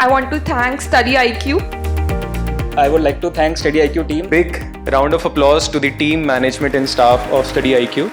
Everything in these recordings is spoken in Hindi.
I want to thank Study IQ. I would like to thank Study IQ team. Big round of applause to the team, management and staff of Study IQ.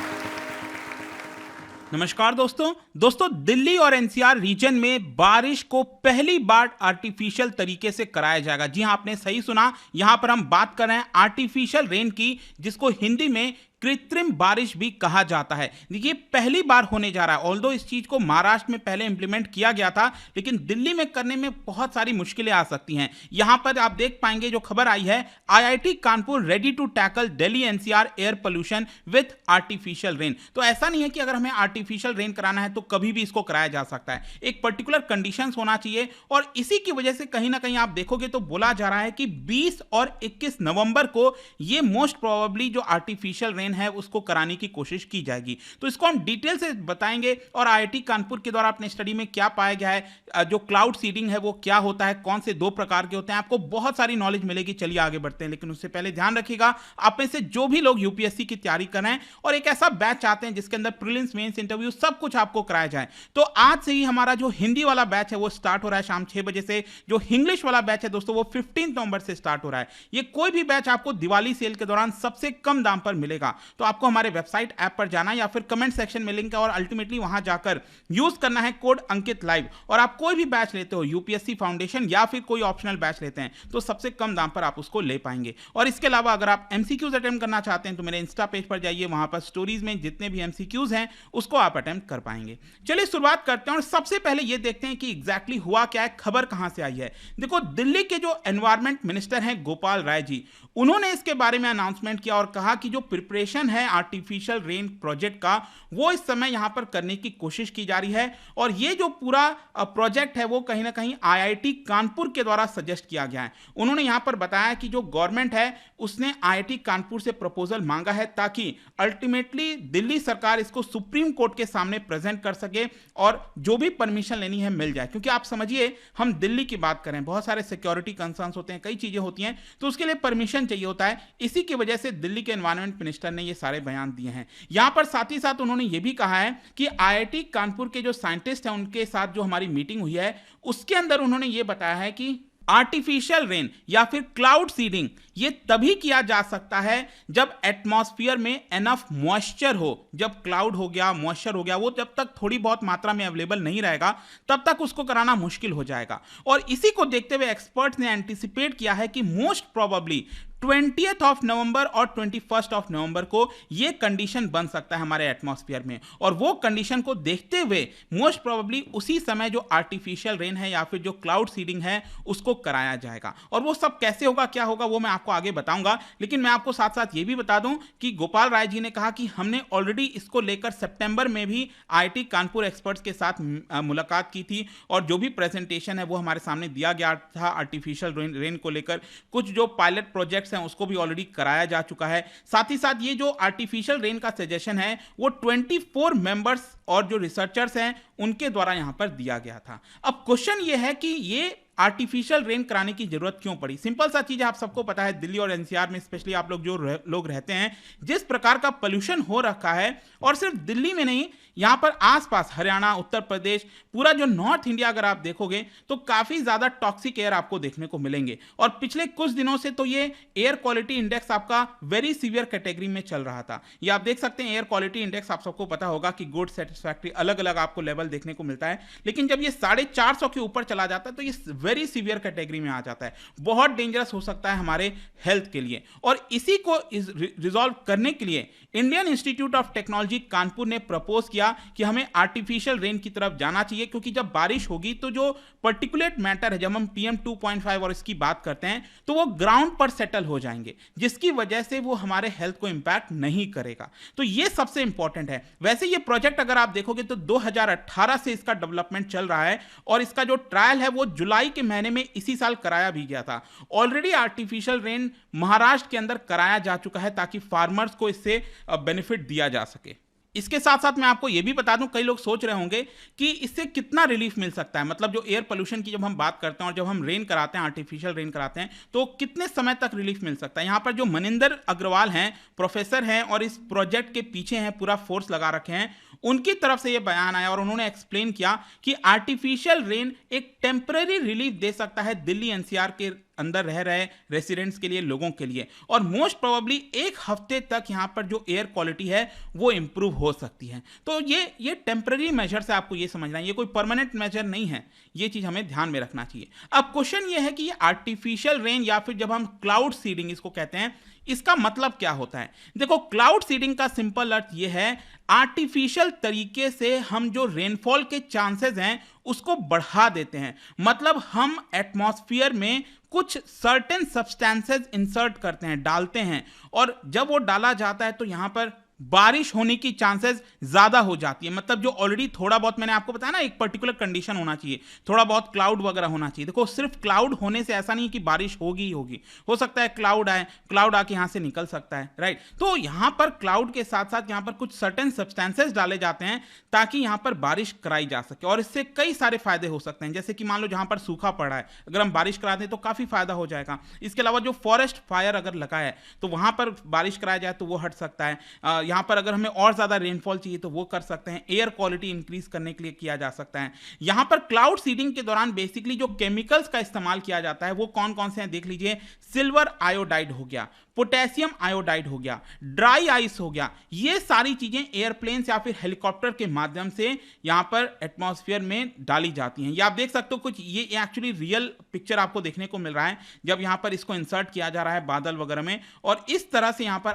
नमस्कार दोस्तों दिल्ली और एनसीआर रीजन में बारिश को पहली बार आर्टिफिशियल तरीके से कराया जाएगा। जी हां, आपने सही सुना। यहां पर हम बात कर रहे हैं आर्टिफिशियल रेन की, जिसको हिंदी में कृत्रिम बारिश भी कहा जाता है। देखिए, पहली बार होने जा रहा है। ऑल्दो इस चीज को महाराष्ट्र में पहले इंप्लीमेंट किया गया था, लेकिन दिल्ली में करने में बहुत सारी मुश्किलें आ सकती हैं। यहां पर आप देख पाएंगे जो खबर आई है, IIT Kanpur ready to tackle Delhi NCR air pollution with artificial rain. तो ऐसा नहीं है कि अगर हमें आर्टिफिशियल रेन कराना है तो कभी भी इसको कराया जा सकता है। एक पर्टिकुलर कंडीशंस होना चाहिए, और इसी की वजह से कहीं ना कहीं आप देखोगे तो बोला जा रहा है कि 20 और 21 नवंबर को ये मोस्ट प्रोबेबली जो आर्टिफिशियल रेन है उसको कराने की कोशिश की जाएगी। तो इसको हम डिटेल से बताएंगे, और आईआईटी कानपुर के द्वारा अपने स्टडी में क्या पाया गया है, जो क्लाउड सीडिंग है वो क्या होता है, कौन से 2 प्रकार के होते हैं, आपको बहुत सारी नॉलेज मिलेगी। चलिए आगे बढ़ते हैं, लेकिन उससे पहले ध्यान रखिएगा, आप में से जो भी लोग यूपीएससी की तैयारी कर रहे हैं और एक ऐसा बैच चाहते हैं जिसके अंदर प्रीलिम्स, मेंस, इंटरव्यू सब कुछ आपको कराया जाए, तो आज से ही हमारा जो हिंदी वाला बैच है वो स्टार्ट हो रहा है शाम 6 बजे से। जो इंग्लिश वाला बैच है दोस्तों वो 15 नवंबर से स्टार्ट हो रहा है। ये कोई भी बैच आपको दिवाली सेल के दौरान सबसे कम दाम पर मिलेगा। तो आपको हमारे वेबसाइट ऐप पर जाना है या फिर कमेंट सेक्शन में लिंक है, और अल्टीमेटली वहां जाकर यूज करना है कोड अंकित लाइव। और आप कोई भी बैच लेते हो, यूपीएससी फाउंडेशन या फिर कोई ऑप्शनल बैच लेते हैं, तो सबसे कम दाम पर आप उसको ले पाएंगे। और इसके अलावा अगर आप एमसीक्यूज अटेम्प्ट करना चाहते हैं तो मेरे इंस्टा पेज पर जाइए, वहां पर स्टोरीज में जितने भी एमसीक्यूज हैं उसको आप अटेम्प्ट कर पाएंगे। चलिए शुरुआत करते हैं, और सबसे पहले ये देखते हैं कि एग्जैक्टली हुआ क्या है, खबर कहां से आई है। देखो, दिल्ली के जो एनवायरमेंट मिनिस्टर हैं गोपाल राय जी, उन्होंने इसके बारे में अनाउंसमेंट किया और कहा कि जो प्रिपरेशन है आर्टिफिशियल रेन प्रोजेक्ट का वो इस समय यहां पर करने की कोशिश की जा रही है। और ये जो पूरा प्रोजेक्ट है वो कहीं ना कहीं आईआईटी कानपुर के द्वारा सजेस्ट किया गया है। उन्होंने यहां पर बताया कि जो गवर्नमेंट है उसने आईआईटी कानपुर से प्रपोजल मांगा है, ताकि अल्टीमेटली दिल्ली सरकार इसको सुप्रीम कोर्ट के सामने प्रेजेंट कर सके और जो भी परमिशन लेनी है मिल जाए। क्योंकि आप समझिए, हम दिल्ली की बात करें, बहुत सारे सिक्योरिटी कंसर्न्स होते हैं, कई चीजें होती हैं, तो उसके लिए परमिशन चाहिए होता है। इसी की वजह से दिल्ली के एनवायरमेंट मिनिस्टर ने ये सारे बयान दिए हैं। यहां पर साथ ही साथ उन्होंने ये भी कहा है कि आईआईटी कानपुर के जो साइंटिस्ट हैं उनके साथ जो हमारी मीटिंग हुई है उसके अंदर उन्होंने ये बताया है कि आर्टिफिशियल रेन या फिर क्लाउड सीडिंग ये तभी किया जा सकता है जब एटमॉस्फेयर में एनफ मॉइस्चर हो। जब क्लाउड हो गया, मॉइस्चर हो गया, वो जब तक थोड़ी बहुत मात्रा में अवेलेबल नहीं रहेगा तब तक उसको कराना मुश्किल हो जाएगा। और इसी को देखते हुए एक्सपर्ट्स ने एंटिसिपेट किया है कि most probably 20th of November और 21st ऑफ नवंबर को ये कंडीशन बन सकता है हमारे एटमॉस्फेयर में, और वो कंडीशन को देखते हुए मोस्ट प्रोबेबली उसी समय जो आर्टिफिशियल रेन है या फिर जो क्लाउड सीडिंग है उसको कराया जाएगा। और वो सब कैसे होगा, क्या होगा, वो मैं आपको आगे बताऊंगा। लेकिन मैं आपको साथ साथ ये भी बता दूं कि गोपाल राय जी ने कहा कि हमने ऑलरेडी इसको लेकर सितंबर में भी आईआईटी कानपुर एक्सपर्ट्स के साथ मुलाकात की थी, और जो भी प्रेजेंटेशन है वो हमारे सामने दिया गया था आर्टिफिशियल रेन को लेकर। कुछ जो पायलट प्रोजेक्ट हैं उसको भी ऑलरेडी कराया जा चुका है। साथ ही साथ ये जो आर्टिफिशियल रेन का सजेशन है वो 24 मेंबर्स और जो रिसर्चर्स हैं उनके द्वारा यहां पर दिया गया था। अब क्वेश्चन ये है कि ये आर्टिफिशियल रेन कराने की जरूरत क्यों पड़ी। सिंपल सा चीज है, आप सबको पता है दिल्ली और एनसीआर में स्पेशली आप लोग जो लोग रहते हैं, जिस प्रकार का पोल्यूशन हो रखा है, और सिर्फ दिल्ली में नहीं, यहां पर आसपास हरियाणा, उत्तर प्रदेश, पूरा जो नॉर्थ इंडिया अगर आप देखोगे तो काफी ज्यादा टॉक्सिक एयर आपको देखने को मिलेंगे। और पिछले कुछ दिनों से तो ये एयर क्वालिटी इंडेक्स आपका वेरी सीवियर कैटेगरी में चल रहा था। ये आप देख सकते हैं, एयर क्वालिटी इंडेक्स आप सबको पता होगा कि गुड, सेटिस्फैक्ट्री, अलग अलग आपको लेवल देखने को मिलता है। लेकिन जब ये 450 के ऊपर चला जाता है तो ये वेरी सीवियर कैटेगरी में आ जाता है, बहुत डेंजरस हो सकता है हमारे हेल्थ के लिए। और इसी को रिजॉल्व करने के लिए Indian institute of technology Kanpur ने प्रपोज किया कि हमें आर्टिफिशियल रेन की तरफ जाना चाहिए, क्योंकि जब बारिश होगी तो जो पर्टिकुलेट मैटर है, जब हम PM 2.5 और इसकी बात करते हैं, तो वो ग्राउंड पर सेटल हो जाएंगे, जिसकी वजह से वो हमारे हेल्थ को इंपैक्ट नहीं करेगा। तो ये सबसे इंपॉर्टेंट है। वैसे ये प्रोजेक्ट अगर आप देखोगे तो 2018 से इसका डेवलपमेंट चल रहा है, और इसका जो ट्रायल है वो जुलाई के महीने में इसी साल कराया भी गया था। ऑलरेडी आर्टिफिशियल रेन महाराष्ट्र के अंदर कराया जा चुका है, ताकि फार्मर्स को इससे बेनिफिट दिया जा सके। इसके साथ साथ मैं आपको यह भी बता दूं, कई लोग सोच रहे होंगे कि इससे कितना रिलीफ मिल सकता है। मतलब जो एयर पोल्यूशन की जब हम बात करते हैं और जब हम रेन कराते हैं, आर्टिफिशियल रेन कराते हैं, तो कितने समय तक रिलीफ मिल सकता है। यहाँ पर जो मनिंदर अग्रवाल हैं, प्रोफेसर हैं और इस प्रोजेक्ट के पीछे हैं, पूरा फोर्स लगा रखे हैं, उनकी तरफ से ये बयान आया और उन्होंने एक्सप्लेन किया कि आर्टिफिशियल रेन एक टेम्पररी रिलीफ दे सकता है दिल्ली एनसीआर के अंदर रह रहे रेसिडेंट्स के लिए, लोगों के लिए, और मोस्ट प्रोबेबली एक हफ्ते तक यहाँ पर जो एयर क्वालिटी है वो इंप्रूव हो सकती है। तो ये टेम्पररी मेजर से आपको ये समझना है, ये कोई परमानेंट मेजर नहीं है, ये चीज हमें ध्यान में रखना चाहिए। अब क्वेश्चन ये है कि ये आर्टिफिशियल रेन या फिर जब हम क्लाउड सीडिंग इसको कहते हैं, इसका मतलब क्या होता है? देखो, क्लाउड सीडिंग का सिंपल अर्थ ये है, आर्टिफिशियल तरीके से हम जो रेनफॉल के चांसेस हैं उसको बढ़ा देते हैं। मतलब हम एटमॉस्फेयर में कुछ सर्टेन सब्सटेंसेस इंसर्ट करते हैं, डालते हैं, और जब वो डाला जाता है तो यहां पर बारिश होने की चांसेस ज्यादा हो जाती है। मतलब जो ऑलरेडी थोड़ा बहुत, मैंने आपको बताया ना, एक पर्टिकुलर कंडीशन होना चाहिए, थोड़ा बहुत क्लाउड वगैरह होना चाहिए। देखो, सिर्फ क्लाउड होने से ऐसा नहीं कि बारिश होगी ही होगी, हो सकता है क्लाउड आए, क्लाउड आके यहां से निकल सकता है, राइट। तो यहां पर क्लाउड के साथ साथ यहां पर कुछ सर्टेन सब्सटेंसेस डाले जाते हैं ताकि यहां पर बारिश कराई जा सके, और इससे कई सारे फायदे हो सकते हैं। जैसे कि मान लो जहां पर सूखा पड़ा है, अगर हम बारिश करा दें तो काफी फायदा हो जाएगा। इसके अलावा जो फॉरेस्ट फायर अगर लगा है तो वहां पर बारिश कराया जाए तो वो हट सकता है। यहां पर अगर हमें और ज्यादा रेनफॉल चाहिए तो वो कर सकते हैं। एयर क्वालिटी इंक्रीज करने के लिए किया जा सकता है। यहां पर क्लाउड सीडिंग के दौरान बेसिकली जो केमिकल्स का इस्तेमाल किया जाता है वो कौन कौन से हैं देख लीजिए। सिल्वर आयोडाइड हो गया, पोटेशियम आयोडाइड हो गया, ड्राई आइस हो गया, ये सारी चीजें एयरप्लेन या फिर हेलीकॉप्टर के माध्यम से यहां पर एटमॉस्फेयर में डाली जाती हैं। ये आप देख सकते हो, कुछ ये एक्चुअली रियल पिक्चर आपको देखने को मिल रहा है जब यहां पर इसको इंसर्ट किया जा रहा है बादल वगैरह में, और इस तरह से यहां पर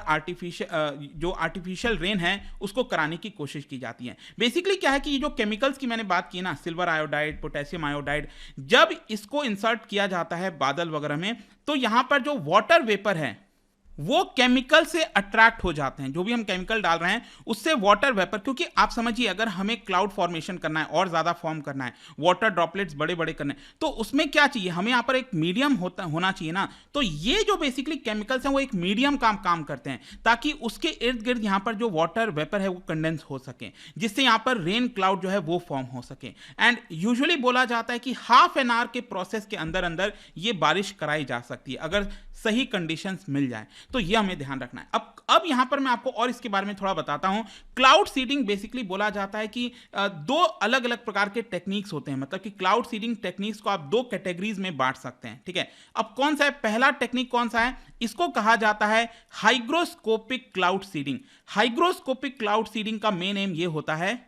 आर्टिफिशियल रेन है उसको कराने की कोशिश की जाती है। बेसिकली क्या है कि ये जो केमिकल्स की मैंने बात की ना, सिल्वर आयोडाइड, पोटेशियम आयोडाइड, जब इसको इंसर्ट किया जाता है बादल वगैरह में तो यहां पर जो वाटर वेपर है वो केमिकल से अट्रैक्ट हो जाते हैं। जो भी हम केमिकल डाल रहे हैं उससे वाटर वेपर, क्योंकि आप समझिए अगर हमें क्लाउड फॉर्मेशन करना है और ज्यादा फॉर्म करना है, वाटर ड्रॉपलेट्स बड़े बड़े करने हैं, तो उसमें क्या चाहिए, हमें यहाँ पर एक मीडियम होना चाहिए ना। तो ये जो बेसिकली केमिकल्स हैं वो एक मीडियम काम करते हैं ताकि उसके इर्द गिर्द यहाँ पर जो वाटर वेपर है वो कंडेंस हो सके, जिससे यहाँ पर रेन क्लाउड जो है वो फॉर्म हो सके। एंड यूजुअली बोला जाता है कि हाफ एन आवर के प्रोसेस के अंदर अंदर ये बारिश कराई जा सकती है अगर सही कंडीशंस मिल जाए। तो ये हमें ध्यान रखना है। अब यहां पर मैं आपको और इसके बारे में थोड़ा बताता हूं। क्लाउड सीडिंग बेसिकली बोला जाता है कि दो अलग अलग प्रकार के टेक्निक्स होते हैं। मतलब कि क्लाउड सीडिंग टेक्निक्स को आप दो कैटेगरीज में बांट सकते हैं, ठीक है। अब कौन सा है पहला टेक्निक, कौन सा है? इसको कहा जाता है hygroscopic cloud seeding. Hygroscopic cloud seeding का मेन एम ये होता है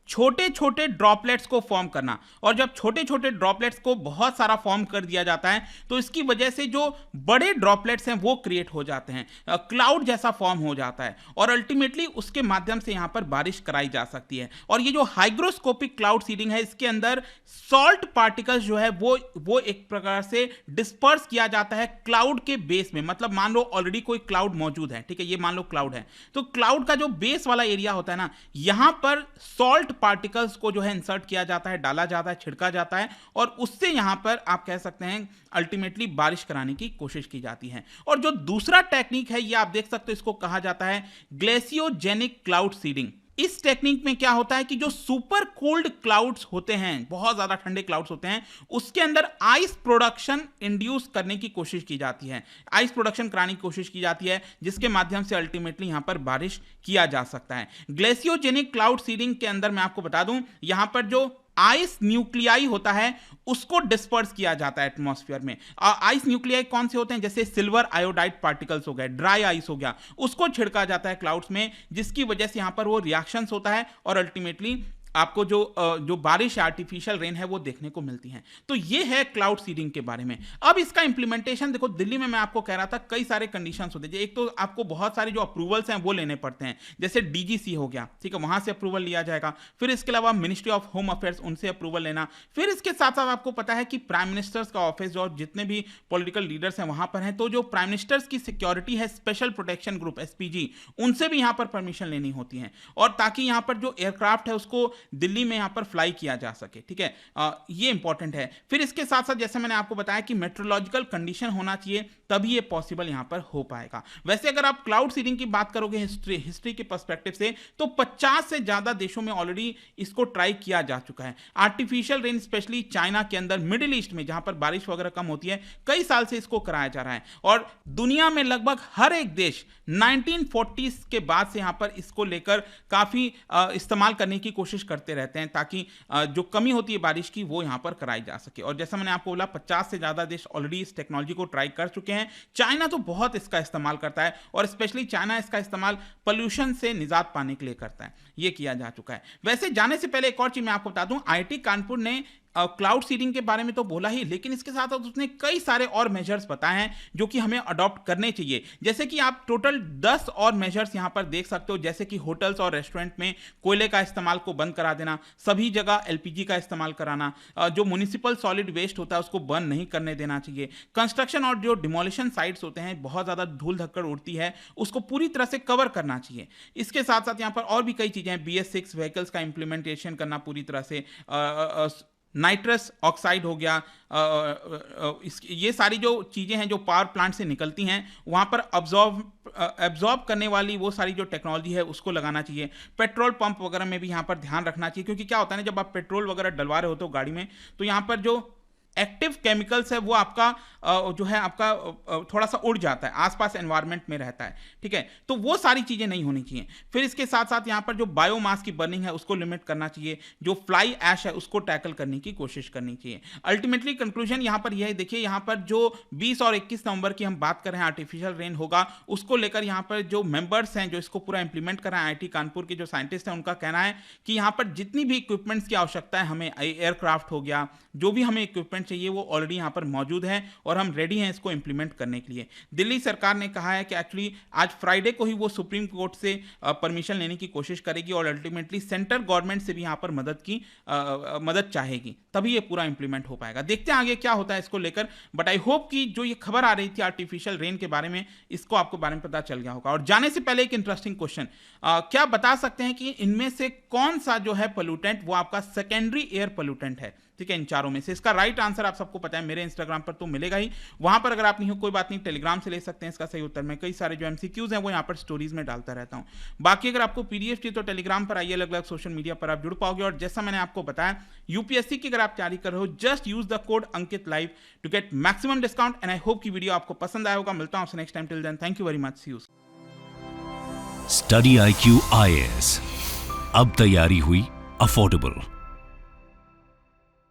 छोटे छोटे ड्रॉपलेट्स को फॉर्म करना, और जब छोटे छोटे ड्रॉपलेट्स को बहुत सारा फॉर्म कर दिया जाता है तो इसकी वजह से जो बड़े ड्रॉपलेट्स हैं वो क्रिएट हो जाते हैं, क्लाउड जैसा फॉर्म हो जाता है, और अल्टीमेटली उसके माध्यम से यहां पर बारिश कराई जा सकती है। और ये जो हाइग्रोस्कोपिक क्लाउड सीडिंग है इसके अंदर सॉल्ट पार्टिकल्स जो है वो एक प्रकार से डिस्पर्स किया जाता है क्लाउड के बेस में। मतलब मान लो ऑलरेडी कोई क्लाउड मौजूद है, ठीक है, ये मान लो क्लाउड है, तो क्लाउड का जो बेस वाला एरिया होता है ना, यहां पर सॉल्ट पार्टिकल्स को जो है इंसर्ट किया जाता है, डाला जाता है, छिड़का जाता है, और उससे यहां पर आप कह सकते हैं अल्टीमेटली बारिश कराने की कोशिश की जाती है। और जो दूसरा टेक्निक है ये आप देख सकते हो, इसको कहा जाता है ग्लेशियोजेनिक क्लाउड सीडिंग। इस टेक्निक में क्या होता है कि जो सुपर कोल्ड क्लाउड्स होते हैं, बहुत ज्यादा ठंडे क्लाउड्स होते हैं, उसके अंदर आइस प्रोडक्शन इंड्यूस करने की कोशिश की जाती है, आइस प्रोडक्शन कराने की कोशिश की जाती है, जिसके माध्यम से अल्टीमेटली यहां पर बारिश किया जा सकता है। ग्लेशियोजेनिक क्लाउड सीडिंग के अंदर मैं आपको बता दूं, यहां पर जो आइस न्यूक्लियाई होता है उसको डिस्पर्स किया जाता है एटमॉस्फेयर में। आइस न्यूक्लियाई कौन से होते हैं? जैसे सिल्वर आयोडाइड पार्टिकल्स हो गए, ड्राई आइस हो गया, उसको छिड़का जाता है क्लाउड्स में, जिसकी वजह से यहां पर वो रिएक्शंस होता है और अल्टीमेटली आपको जो बारिश आर्टिफिशियल रेन है वो देखने को मिलती है। तो ये है क्लाउड सीडिंग के बारे में। अब इसका इंप्लीमेंटेशन देखो, दिल्ली में मैं आपको कह रहा था कई सारे कंडीशंस होते हैं। एक तो आपको बहुत सारे जो अप्रूवल्स हैं वो लेने पड़ते हैं, जैसे डीजीसी हो गया, ठीक है, वहां से अप्रूवल लिया जाएगा। फिर इसके अलावा मिनिस्ट्री ऑफ होम अफेयर्स, उनसे अप्रूवल लेना। फिर इसके साथ साथ आपको पता है कि प्राइम मिनिस्टर्स का ऑफिस और जितने भी पॉलिटिकल लीडर्स हैं वहां पर हैं, तो जो प्राइम मिनिस्टर्स की सिक्योरिटी है, स्पेशल प्रोटेक्शन ग्रुप एसपीजी, उनसे भी यहां पर परमिशन लेनी होती है, और ताकि यहां पर जो एयरक्राफ्ट है उसको दिल्ली में यहाँ पर फ्लाई किया जा सके, ठीक है। ये इंपॉर्टेंट है। फिर इसके साथ साथ जैसे मैंने आपको बताया कि मेट्रोलॉजिकल कंडीशन होना चाहिए, तभी ये पॉसिबल यहाँ पर हो पाएगा। वैसे अगर आप क्लाउड सीडिंग की बात करोगे हिस्ट्री के पर्सपेक्टिव से, तो 50 से ज्यादा देशों में ऑलरेडी इसको ट्राई किया जा चुका है। आर्टिफिशियल रेन स्पेशली चाइना के अंदर, मिडिल ईस्ट में जहां पर बारिश वगैरह कम होती है, कई साल से इसको कराया जा रहा है। और दुनिया में लगभग हर एक देश 1940s के बाद से यहां पर इसको लेकर काफी इस्तेमाल करने की कोशिश करते रहते हैं, ताकि जो कमी होती है बारिश की वो यहां पर कराई जा सके। और जैसा मैंने आपको बोला, 50 से ज्यादा देश ऑलरेडी इस टेक्नोलॉजी को ट्राई कर चुके हैं। चाइना तो बहुत इसका इस्तेमाल करता है, और स्पेशली चाइना इसका इस्तेमाल पोल्यूशन से निजात पाने के लिए करता है। ये किया जा चुका है। वैसे जाने से पहले एक और चीज मैं आपको बता दूं, आईआईटी कानपुर ने क्लाउड सीडिंग के बारे में तो बोला ही, लेकिन इसके साथ साथ उसने कई सारे और मेजर्स बताए हैं जो कि हमें अडॉप्ट करने चाहिए। जैसे कि आप टोटल 10 और मेजर्स यहां पर देख सकते हो, जैसे कि होटल्स और रेस्टोरेंट में कोयले का इस्तेमाल को बंद करा देना, सभी जगह एलपीजी का इस्तेमाल कराना, जो म्युनिसिपल सॉलिड वेस्ट होता है उसको बर्न नहीं करने देना चाहिए। कंस्ट्रक्शन और जो डिमोलिशन साइट्स होते हैं, बहुत ज़्यादा धूल धक्कड़ उड़ती है, उसको पूरी तरह से कवर करना चाहिए। इसके साथ साथ यहाँ पर और भी कई चीज़ें हैं। BS6 व्हीकल्स का इंप्लीमेंटेशन करना पूरी तरह से, नाइट्रस ऑक्साइड हो गया, ये सारी जो चीज़ें हैं जो पावर प्लांट से निकलती हैं, वहाँ पर एब्जॉर्ब करने वाली वो सारी जो टेक्नोलॉजी है उसको लगाना चाहिए। पेट्रोल पंप वगैरह में भी यहाँ पर ध्यान रखना चाहिए, क्योंकि क्या होता है ना, जब आप पेट्रोल वगैरह डलवा रहे होते हो गाड़ी में, तो यहाँ पर जो एक्टिव केमिकल्स है वो आपका जो है आपका थोड़ा सा उड़ जाता है, आसपास एनवायरनमेंट में रहता है, ठीक है। तो वो सारी चीज़ें नहीं होनी चाहिए। फिर इसके साथ साथ यहाँ पर जो बायोमास की बर्निंग है उसको लिमिट करना चाहिए, जो फ्लाई ऐश है उसको टैकल करने की कोशिश करनी चाहिए। अल्टीमेटली कंक्लूजन यहाँ पर यह है, देखिए यहाँ पर जो 20 और 21 नवंबर की हम बात कर रहे हैं आर्टिफिशियल रेन होगा, उसको लेकर यहाँ पर जो मेंबर्स हैं जो इसको पूरा इंप्लीमेंट कर रहे हैं, आईआईटी कानपुर के जो साइंटिस्ट हैं, उनका कहना है कि यहाँ पर जितनी भी इक्विपमेंट्स की आवश्यकता है, हमें एयरक्राफ्ट हो गया, जो भी हमें इक्विपमेंट चाहिए वो ऑलरेडी यहाँ पर मौजूद है, और हम रेडी हैं इसको इंप्लीमेंट करने के लिए। दिल्ली सरकार ने कहा है कि एक्चुअली आज फ्राइडे को ही वो सुप्रीम कोर्ट से परमिशन लेने की कोशिश करेगी, और अल्टीमेटली सेंट्रल गवर्नमेंट से भी यहाँ पर मदद चाहेगी, तभी ये पूरा इंप्लीमेंट हो पाएगा। देखते हैं आगे क्या होता है इसको लेकर, बट आई होप कि जो ये खबर आ रही थी आर्टिफिशियल रेन के बारे में, इसको आपको बारे में पता चल गया होगा। और जाने से पहले एक इंटरेस्टिंग क्वेश्चन, क्या बता सकते हैं कि इनमें से कौन सा जो है पोल्यूटेंट वो आपका सेकेंडरी एयर पोल्यूटेंट है, ठीक है, इन चारों में से? इसका राइट आंसर आप सबको पता है, मेरे इंस्टाग्राम पर तो मिलेगा ही, वहां पर अगर आप नहीं हो कोई बात नहीं, टेलीग्राम से ले सकते हैं इसका सही उत्तर। मैं कई सारे जो MCQs हैं वो यहाँ पर स्टोरीज में डालता रहता हूँ। बाकी अगर आपको PDF चाहिए तो टेलीग्राम पर आइए, अलग अलग सोशल मीडिया पर आप जुड़ पाओगे। और जैसा मैंने आपको बताया, UPSC की अगर आप तैयारी कर रहे हो, just use the code Ankit live to get maximum discount. And I hope की वीडियो आपको पसंद आया होगा। मिलता हूं आपसे next time, till then thank you very much, see you. Study IQ IAS, अब तैयारी हुई अफोर्डेबल।